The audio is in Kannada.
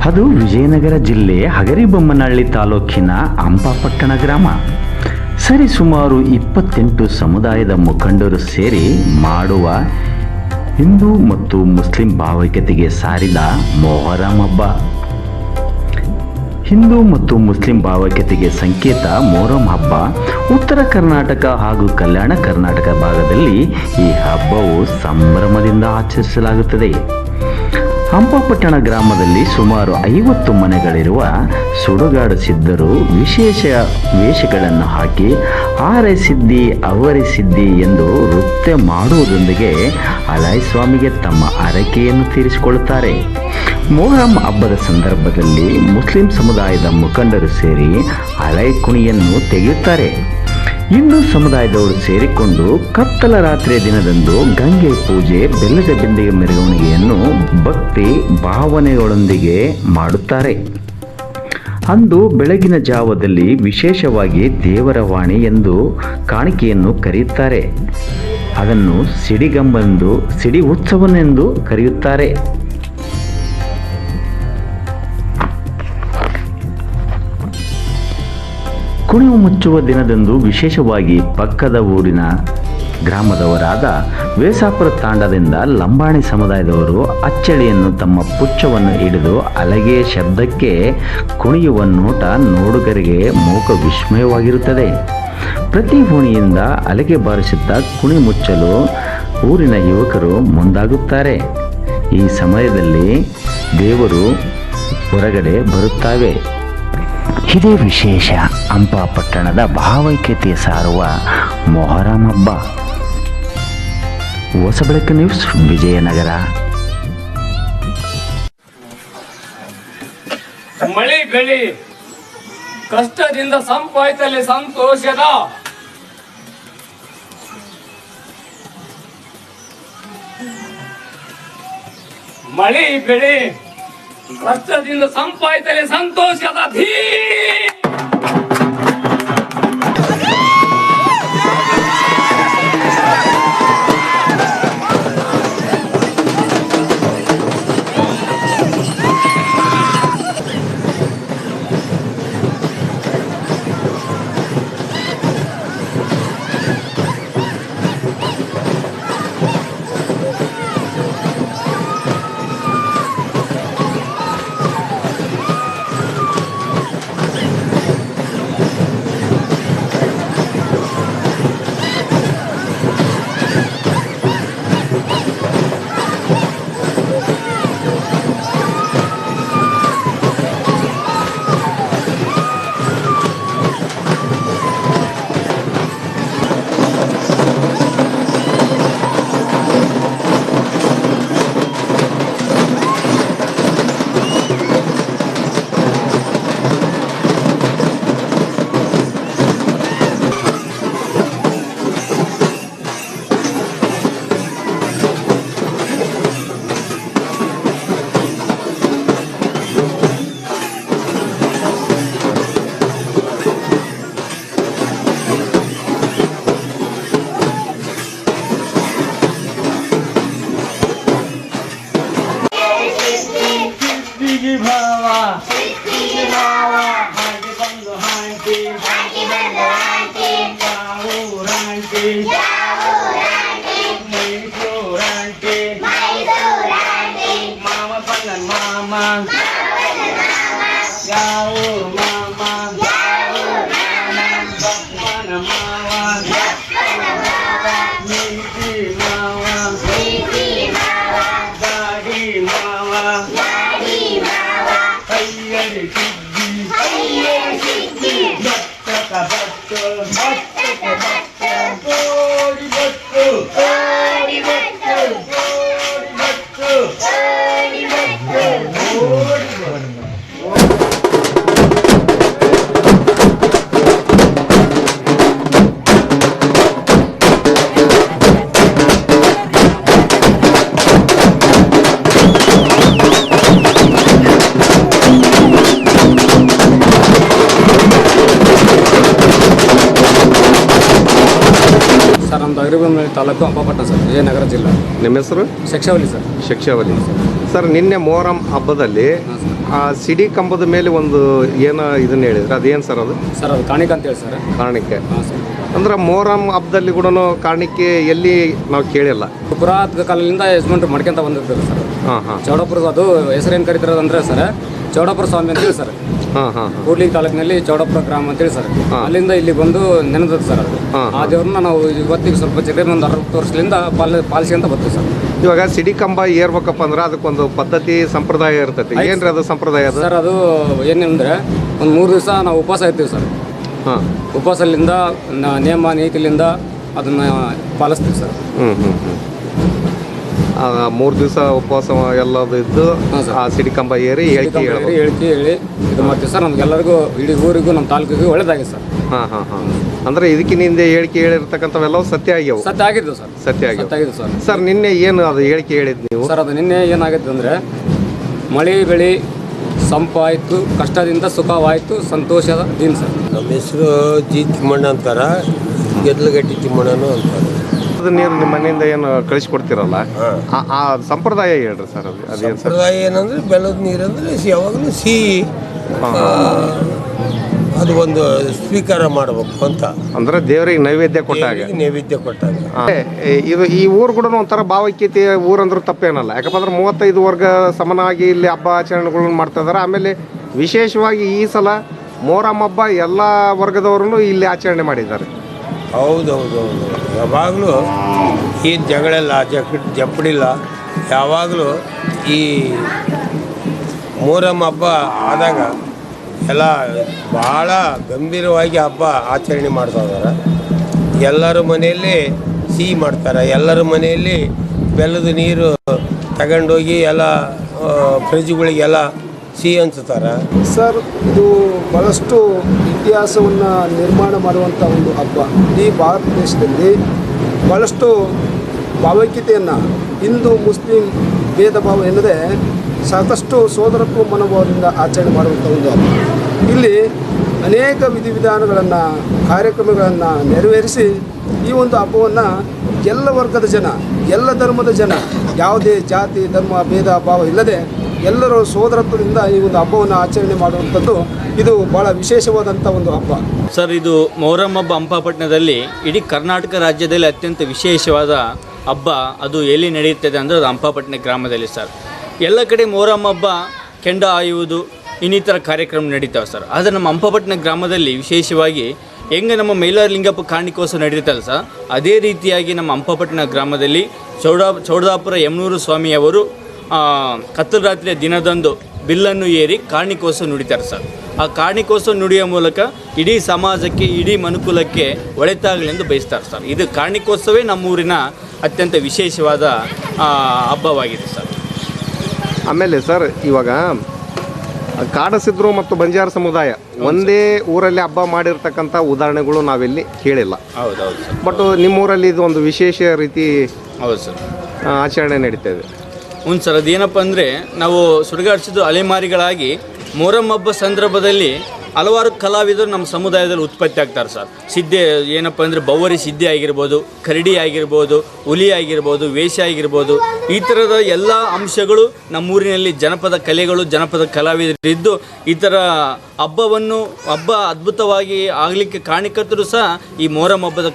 ಅದು ವಿಜಯನಗರ ಜಿಲ್ಲೆ ಹಗರಿಬೊಮ್ಮನಹಳ್ಳಿ ತಾಲೂಕಿನ ಹಂಪಾಪಟ್ಟಣ ಗ್ರಾಮ. ಸರಿಸುಮಾರು 28 ಸಮುದಾಯದ ಮುಖಂಡರು ಸೇರಿ ಮಾಡುವ ಹಿಂದೂ ಮತ್ತು ಮುಸ್ಲಿಂ ಭಾವೈಕ್ಯತೆಗೆ ಸಾರಿದ ಮೊಹರಂ ಹಬ್ಬ. ಹಿಂದೂ ಮತ್ತು ಮುಸ್ಲಿಂ ಭಾವೈಕ್ಯತೆಗೆ ಸಂಕೇತ ಮೊಹರಂ ಹಬ್ಬ ಉತ್ತರ ಕರ್ನಾಟಕ ಹಾಗೂ ಕಲ್ಯಾಣ ಕರ್ನಾಟಕ ಭಾಗದಲ್ಲಿ ಈ ಹಬ್ಬವು ಸಂಭ್ರಮದಿಂದ ಆಚರಿಸಲಾಗುತ್ತದೆ. ಹಂಪಾಪಟ್ಟಣ ಗ್ರಾಮದಲ್ಲಿ ಸುಮಾರು 50 ಮನೆಗಳಿರುವ ಸುಡುಗಾಡು ಸಿದ್ಧರು ವಿಶೇಷ ವೇಷಗಳನ್ನು ಹಾಕಿ ಆರೈಸಿದ್ದಿ ಅವರಿಸಿದ್ದಿ ಎಂದು ನೃತ್ಯ ಮಾಡುವುದರೊಂದಿಗೆ ಅಲಾಯ್ ಸ್ವಾಮಿಗೆ ತಮ್ಮ ಹರಕೆಯನ್ನು ತೀರಿಸಿಕೊಳ್ಳುತ್ತಾರೆ. ಮೊಹರಂ ಹಬ್ಬದ ಸಂದರ್ಭದಲ್ಲಿ ಮುಸ್ಲಿಂ ಸಮುದಾಯದ ಮುಖಂಡರು ಸೇರಿ ಅಲಾಯ್ ಕುಣಿಯನ್ನು ತೆಗೆಯುತ್ತಾರೆ. ಹಿಂದೂ ಸಮುದಾಯದವರು ಸೇರಿಕೊಂಡು ಕತ್ತಲ ರಾತ್ರಿಯ ದಿನದಂದು ಗಂಗೆ ಪೂಜೆ, ಬೆಲ್ಲದ ಬಿಂದಿಗೆ ಮೆರವಣಿಗೆಯನ್ನು ಭಕ್ತಿ ಭಾವನೆಗಳೊಂದಿಗೆ ಮಾಡುತ್ತಾರೆ. ಅಂದು ಬೆಳಗಿನ ಜಾವದಲ್ಲಿ ವಿಶೇಷವಾಗಿ ದೇವರ ವಾಣಿ ಎಂದು ಕಾಣಿಕೆಯನ್ನು ಕರೆಯುತ್ತಾರೆ. ಅದನ್ನು ಸಿಡಿಗಂಬೆಂದು, ಸಿಡಿ ಉತ್ಸವನೆಂದು ಕರೆಯುತ್ತಾರೆ. ಕುಣಿವು ಮುಚ್ಚುವ ದಿನದಂದು ವಿಶೇಷವಾಗಿ ಪಕ್ಕದ ಊರಿನ ಗ್ರಾಮದವರಾದ ವೇಸಾಪುರ ತಾಂಡದಿಂದ ಲಂಬಾಣಿ ಸಮುದಾಯದವರು ಅಚ್ಚಳಿಯನ್ನು ತಮ್ಮ ಪುಚ್ಚವನ್ನು ಹಿಡಿದು ಅಲಗೆ ಶಬ್ದಕ್ಕೆ ಕುಣಿಯುವ ನೋಟ ನೋಡುಗರಿಗೆ ಮೂಕ ವಿಸ್ಮಯವಾಗಿರುತ್ತದೆ. ಪ್ರತಿ ಓಣಿಯಿಂದ ಅಲಗೆ ಬಾರಿಸುತ್ತಾ ಕುಣಿ ಮುಚ್ಚಲು ಊರಿನ ಯುವಕರು ಮುಂದಾಗುತ್ತಾರೆ. ಈ ಸಮಯದಲ್ಲಿ ದೇವರು ಹೊರಗಡೆ ಬರುತ್ತವೆ. ಇದೇ ವಿಶೇಷ ಹಂಪಾಪಟ್ಟಣದ ಭಾವೈಕ್ಯತೆ ಸಾರುವ ಮೊಹರಂ ಹಬ್ಬ. ಹೊಸಬೆಳಕು ನ್ಯೂಸ್, ವಿಜಯನಗರ. ಮಳಿ ಬೆಳಿ ಕಷ್ಟದಿಂದ ಸಂಪಾದಿಸಲಿ ಸಂತೋಷದ ಮಳಿ ಬೆಳಿ ಕಷ್ಟದಿಂದ ಸಂಪಾದಿಸಲಿ ಸಂತೋಷದ ಧೀ. ಸರ್, ನಮ್ಮದು ಹಗರಿಬೊಮ್ಮನಹಳ್ಳಿ ತಾಲೂಕು ಹಂಪಾಪಟ್ಟಣ ಸರ್, ವಿಜಯನಗರ ಜಿಲ್ಲಾ. ನಿಮ್ಮ ಹೆಸರು? ಶಿಕ್ಷಾವಲಿ ಸರ್. ಶಿಕ್ಷಾವಲಿ. ಸರ್ ನಿನ್ನೆ ಮೊಹರಂ ಹಬ್ಬದಲ್ಲಿ ಆ ಸಿಡಿ ಕಂಬದ ಮೇಲೆ ಒಂದು ಏನೋ ಇದನ್ನ ಹೇಳಿದ್ರೆ ಅದೇನು ಸರ್ ಅದು? ಸರ್ ಅದು ಕಾಣಿಕ ಅಂತ ಹೇಳಿ ಸರ್. ಕಾಣಿಕೆ ಹಾಂ ಸರ್. ಅಂದ್ರೆ ಮೊಹರಂ ಹಬ್ಬದಲ್ಲಿ ಕೂಡ ಕಾಣಿಕೆ ಎಲ್ಲಿ ನಾವು ಕೇಳಿಲ್ಲ. ಪುರಾತನ ಕಾಲದಿಂದ ಯಜಮಾನ್ರು ಮಾಡ್ಕೊಂತ ಬಂದಿರ್ತಾರೆ ಸರ್. ಹಾಂ ಹಾಂ ಚೌಡಪುರ ಅದು ಹೆಸರೇನು ಕರೀತಾರೆ ಅಂದರೆ ಸರ್ ಚೌಡಪುರ ಸ್ವಾಮಿ ಅಂತೇಳಿ ಸರ್. ಹಾಂ ಹಾಂ ಕೂಡ್ಲಿಗಿ ತಾಲೂಕಿನಲ್ಲಿ ಚೌಡಪುರ ಗ್ರಾಮ ಅಂತೇಳಿ ಸರ್. ಅಲ್ಲಿಂದ ಇಲ್ಲಿ ಬಂದು ನೆನೆದದ್ದು ಸರ್ ಅದು. ಆ ದೇವ್ರನ್ನ ನಾವು ಇವತ್ತಿಗೆ ಸ್ವಲ್ಪ ಚಿಕ್ಕ ಒಂದು 60 ವರ್ಷದಿಂದ ಪಾಲಿಸ್ಕೊಂತ ಬರ್ತೀವಿ ಸರ್. ಇವಾಗ ಸಿಡಿ ಕಂಬ ಏರ್ಬೇಕಪ್ಪ ಅಂದ್ರೆ ಅದಕ್ಕೊಂದು ಪದ್ಧತಿ ಸಂಪ್ರದಾಯ ಇರ್ತೈತಿ. ಏನ್ರಿ ಅದು ಸಂಪ್ರದಾಯ ಅದು? ಸರ್ ಅದು ಏನಂದ್ರೆ ಒಂದು 3 ದಿವಸ ನಾವು ಉಪವಾಸ ಇರ್ತೀವಿ ಸರ್. ಹಾಂ ಉಪವಾಸಲಿಂದ ನೇಮ ನೀತಿಲಿಂದ ಅದನ್ನು ಪಾಲಿಸ್ತೀವಿ ಸರ್. 3 ದಿವಸ ಉಪವಾಸ ಎಲ್ಲದು ಇದ್ದು ಆ ಸಿಡಿ ಕಂಬ ಏರಿ ಹೇಳಿಕೆ ಹೇಳಿ ಇದು ಮಾಡ್ತೀವಿ ಸರ್. ನಮ್ಗೆಲ್ಲರಿಗೂ ಇಡೀ ಊರಿಗೂ ನಮ್ಮ ತಾಲೂಕಿಗೂ ಒಳ್ಳೇದಾಗಿದೆ ಸರ್. ಹಾಂ ಹಾಂ ಹಾಂ ಅಂದ್ರೆ ಇದಕ್ಕಿನ ಹಿಂದೆ ಹೇಳಿಕೆ ಹೇಳಿರ್ತಕ್ಕಂಥವೆಲ್ಲವೂ ಸತ್ಯ ಆಗ್ಯಾವು? ಸತ್ಯ ಆಗಿದ್ದು ಸರ್. ಸತ್ಯ ಆಗ್ಯಾವ ಸರ್. ಸರ್ ನಿನ್ನೆ ಏನು ಅದು ಹೇಳಿಕೆ ಹೇಳಿದ್ದು ನೀವು? ಸರ್ ಅದು ನಿನ್ನೆ ಏನಾಗಿತ್ತು ಅಂದರೆ ಮಳೆ ಬೆಳೆ ಸಂಪಾಯಿತು, ಕಷ್ಟದಿಂದ ಸುಖವಾಯಿತು, ಸಂತೋಷದ ದಿನ ಸರ್. ನಮ್ಮ ಹೆಸರು ಜಿ ತಿಮ್ಮಣ್ಣ ಅಂತಾರ, ಗೆದ್ಲಗಟ್ಟಿ ತಿಮ್ಮಣ್ಣನು ಅಂತಾರೆ. ಅದು ನೀರು ನಿಮ್ಮ ಮನೆಯಿಂದ ಏನು ಕಳಿಸ್ಕೊಡ್ತಿರಲ್ಲ, ಆ ಸಂಪ್ರದಾಯ ಹೇಳ್ರಿ ಸರ್. ಅದು ಅದೇನು ಸರ್? ಸಂಪ್ರದಾಯ ಏನಂದ್ರೆ ಬೆಲ್ಲದ ನೀರಂದ್ರೆ ಯಾವಾಗಲೂ ಸಿಹಿ ಅದು ಒಂದು ಸ್ವೀಕಾರ ಮಾಡಬೇಕು ಅಂತ. ಅಂದ್ರೆ ದೇವರಿಗೆ ನೈವೇದ್ಯ ಕೊಟ್ಟಾಗ. ನೈವೇದ್ಯ ಕೊಟ್ಟಾಗ ಇದು ಈ ಊರು ಕೂಡ ಒಂಥರ ಭಾವೈಕ್ಯತೆ ಊರಂದ್ರೂ ತಪ್ಪೇನಲ್ಲ. ಯಾಕಪ್ಪ ಅಂದ್ರೆ 35 ವರ್ಗ ಸಮನಾಗಿ ಇಲ್ಲಿ ಹಬ್ಬ ಆಚರಣೆಗಳನ್ನ ಮಾಡ್ತಾ ಇದಾರೆ. ಆಮೇಲೆ ವಿಶೇಷವಾಗಿ ಈ ಸಲ ಮೊಹರಂ ಹಬ್ಬ ಎಲ್ಲ ವರ್ಗದವರು ಇಲ್ಲಿ ಆಚರಣೆ ಮಾಡಿದ್ದಾರೆ. ಹೌದೌದು ಯಾವಾಗಲೂ ಏನು ಜಗಳಿಲ್ಲ, ಜಪ್ಪಡಿಲ್ಲ. ಯಾವಾಗಲೂ ಈ ಮೊಹರಂ ಹಬ್ಬ ಆದಾಗ ಎಲ್ಲ ಭಾಳ ಗಂಭೀರವಾಗಿ ಹಬ್ಬ ಆಚರಣೆ ಮಾಡ್ತಾ ಇದ್ದಾರೆ. ಎಲ್ಲರ ಮನೆಯಲ್ಲಿ ಸಿಹಿ ಮಾಡ್ತಾರೆ, ಎಲ್ಲರ ಮನೆಯಲ್ಲಿ ಬೆಲ್ಲದ ನೀರು ತಗೊಂಡೋಗಿ ಎಲ್ಲ ಫ್ರಿಜ್ಗಳಿಗೆಲ್ಲ ಸಿಹಿ ಹಂಚುತ್ತಾರೆ. ಸರ್, ಇದು ಭಾಳಷ್ಟು ಇತಿಹಾಸವನ್ನು ನಿರ್ಮಾಣ ಮಾಡುವಂಥ ಒಂದು ಹಬ್ಬ. ಇಡೀ ಭಾರತ ದೇಶದಲ್ಲಿ ಭಾಳಷ್ಟು ಭಾವೈಕ್ಯತೆಯನ್ನು, ಹಿಂದೂ ಮುಸ್ಲಿಂ ಭೇದ ಭಾವ ಎನ್ನದೇ ಸಾಕಷ್ಟು ಸೋದರತ್ವ ಮನೋಭಾವದಿಂದ ಆಚರಣೆ ಮಾಡುವಂಥ ಒಂದು ಹಬ್ಬ. ಇಲ್ಲಿ ಅನೇಕ ವಿಧಿವಿಧಾನಗಳನ್ನು, ಕಾರ್ಯಕ್ರಮಗಳನ್ನು ನೆರವೇರಿಸಿ ಈ ಒಂದು ಹಬ್ಬವನ್ನು ಎಲ್ಲ ವರ್ಗದ ಜನ, ಎಲ್ಲ ಧರ್ಮದ ಜನ, ಯಾವುದೇ ಜಾತಿ ಧರ್ಮ ಭೇದ ಭಾವ ಇಲ್ಲದೆ ಎಲ್ಲರೂ ಸೋದರತ್ವದಿಂದ ಈ ಒಂದು ಹಬ್ಬವನ್ನು ಆಚರಣೆ ಮಾಡುವಂಥದ್ದು ಇದು ಭಾಳ ವಿಶೇಷವಾದಂಥ ಒಂದು ಹಬ್ಬ. ಸರ್, ಇದು ಮೊಹರಂ ಹಬ್ಬ ಹಂಪಾಪಟ್ಟಣದಲ್ಲಿ ಇಡೀ ಕರ್ನಾಟಕ ರಾಜ್ಯದಲ್ಲಿ ಅತ್ಯಂತ ವಿಶೇಷವಾದ ಹಬ್ಬ. ಅದು ಎಲ್ಲಿ ನಡೆಯುತ್ತದೆ ಅಂದರೆ ಅದು ಹಂಪಾಪಟ್ಟಣ ಗ್ರಾಮದಲ್ಲಿ ಸರ್. ಎಲ್ಲ ಕಡೆ ಮೊಹರಂ ಹಬ್ಬ ಕೆಂಡ ಆಯುವುದು ಇನ್ನಿತರ ಕಾರ್ಯಕ್ರಮ ನಡೀತಾವೆ ಸರ್. ಆದರೆ ನಮ್ಮ ಹಂಪಾಪಟ್ಟಣ ಗ್ರಾಮದಲ್ಲಿ ವಿಶೇಷವಾಗಿ ಹೆಂಗೆ ನಮ್ಮ ಮೈಲಾರಲಿಂಗಪ್ಪ ಕಾಣಿಕೋತ್ಸವ ನಡೀತಲ್ಲ ಸರ್, ಅದೇ ರೀತಿಯಾಗಿ ನಮ್ಮ ಹಂಪಾಪಟ್ಟಣ ಗ್ರಾಮದಲ್ಲಿ ಚೌಡದಾಪುರ ಯಮನೂರು ಸ್ವಾಮಿಯವರು ಕತ್ತಲ ರಾತ್ರಿಯ ದಿನದಂದು ಬಿಲ್ಲನ್ನು ಏರಿ ಕಾಣಿಕೋತ್ಸವ ನುಡಿತಾರೆ ಸರ್. ಆ ಕಾಣಿಕೋತ್ಸವ ನುಡಿಯೋ ಮೂಲಕ ಇಡೀ ಸಮಾಜಕ್ಕೆ, ಇಡೀ ಮನುಕುಲಕ್ಕೆ ಒಳಿತಾಗಲೆಂದು ಬಯಸ್ತಾರೆ ಸರ್. ಇದು ಕಾಣಿಕೋತ್ಸವೇ ನಮ್ಮೂರಿನ ಅತ್ಯಂತ ವಿಶೇಷವಾದ ಹಬ್ಬವಾಗಿದೆ ಸರ್. ಆಮೇಲೆ ಸರ್, ಇವಾಗ ಕಾಡಸಿದ್ರು ಮತ್ತು ಬಂಜಾರ ಸಮುದಾಯ ಒಂದೇ ಊರಲ್ಲಿ ಹಬ್ಬ ಮಾಡಿರ್ತಕ್ಕಂಥ ಉದಾಹರಣೆಗಳು ನಾವೆಲ್ಲಿ ಕೇಳಿಲ್ಲ. ಹೌದೌದು ಸರ್. ಬಟ್ ನಿಮ್ಮೂರಲ್ಲಿ ಇದು ಒಂದು ವಿಶೇಷ ರೀತಿ ಹೌದು ಸರ್ ಆಚರಣೆ ನಡೀತಾ ಇದೆ. ಹ್ಞೂ ಸರ್. ಅದೇನಪ್ಪ ಅಂದರೆ ನಾವು ಸುಡುಗಾಡಿಸಿದ್ದು ಅಲೆಮಾರಿಗಳಾಗಿ ಮೊಹರಂ ಹಬ್ಬ ಸಂದರ್ಭದಲ್ಲಿ ಹಲವಾರು ಕಲಾವಿದರು ನಮ್ಮ ಸಮುದಾಯದಲ್ಲಿ ಉತ್ಪತ್ತಿ ಆಗ್ತಾರೆ ಸರ್. ಸಿದ್ಧೆ ಏನಪ್ಪ ಅಂದರೆ ಬವ್ವರಿ ಸಿದ್ಧೆ ಆಗಿರ್ಬೋದು, ಕರಡಿ ಆಗಿರ್ಬೋದು, ಹುಲಿ ಆಗಿರ್ಬೋದು, ವೇಷ ಆಗಿರ್ಬೋದು, ಈ ಥರದ ಎಲ್ಲ ಅಂಶಗಳು ನಮ್ಮೂರಿನಲ್ಲಿ ಜನಪದ ಕಲೆಗಳು, ಜನಪದ ಕಲಾವಿದರಿದ್ದು ಈ ಥರ ಹಬ್ಬ ಅದ್ಭುತವಾಗಿ ಆಗಲಿಕ್ಕೆ ಕಾರಣಕರ್ತರು ಸಹ ಈ ಮೊಹರಂ ಹಬ್ಬದ